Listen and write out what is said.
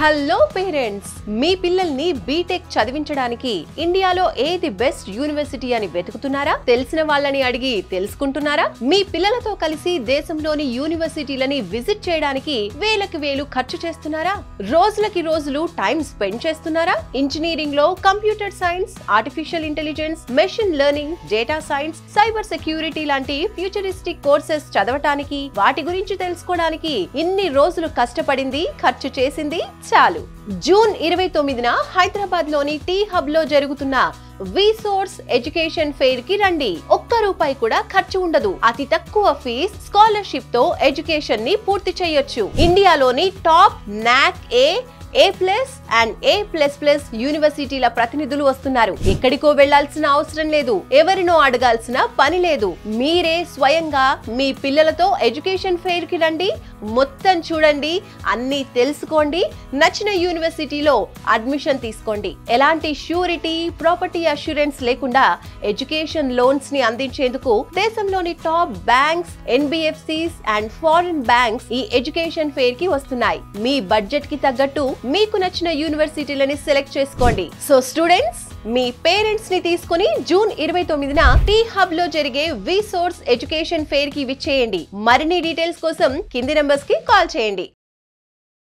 Hello parents, మీ పిల్లల్ని BTech చదివించడానికి ఇండియాలో ఏది బెస్ట్ యూనివర్సిటీ అని వెతుకుతున్నారా? తెలిసిన వాళ్ళని అడిగి తెలుసుకుంటున్నారా? మీ పిల్లలతో కలిసి దేశంలోని యూనివర్సిటీలని విజిట్ చేయడానికి వేలకు వేలు ఖర్చు చేస్తున్నారా? రోజులకి రోజులు టైం స్పెండ్ చేస్తున్నారా? ఇంజనీరింగ్ లో computer science, artificial intelligence, machine learning, data science, cyber security లాంటి ఫ్యూచరిస్టిక్ కోర్సెస్ చదవటానికి, వాటి గురించి తెలుసుకోవడానికి ఇన్ని రోజులు కష్టపడింది, ఖర్చు చేసింది చాలు. జూన్ 29న హైదరాబాద్ లోని టీ హబ్ లో జరుగుతున్న విసోర్స్ ఎడ్యుకేషన్ ఫెయిర్ కి రండి. ఒక్క రూపాయి కూడా ఖర్చు ఉండదు. అతి తక్కువ ఫీజ్, స్కాలర్షిప్ తో ఎడ్యుకేషన్ ని పూర్తి చేయొచ్చు. ఇండియాలోని టాప్ నాక్ A+ అండ్ A++ యూనివర్సిటీల ప్రతినిధులు వస్తున్నారు. ఎక్కడికో వెళ్లాల్సిన అవసరం లేదు, ఎవరినో అడగాల్సిన పని లేదు. మీరే స్వయంగా మీ పిల్లలతో ఎడ్యుకేషన్ ఫెయిర్ కి రండి, మొత్తం చూడండి, అన్ని తెలుసుకోండి, నచ్చిన యూనివర్సిటీలో అడ్మిషన్ తీసుకోండి. ఎలాంటి ష్యూరిటీ, ప్రాపర్టీ అష్యూరెన్స్ లేకుండా ఎడ్యుకేషన్ లోన్స్ ని అందించేందుకు దేశంలోని top banks, NBFCs and foreign banks ఈ ఎడ్యుకేషన్ ఫెయిర్ కి వస్తున్నాయి. మీ బడ్జెట్ కి తగ్గట్టు మీకు నచ్చిన యూనివర్సిటీలని సెలెక్ట్ చేసుకోండి. సో స్టూడెంట్స్, మీ పేరెంట్స్ ని తీసుకుని జూన్ 29న టీ హబ్ లో జరిగే విసోర్స్ ఎడ్యుకేషన్ ఫెయిర్ కి విచ్చేయండి. మరిన్ని డీటెయిల్స్ కోసం కింది నంబర్స్ కి కాల్ చేయండి.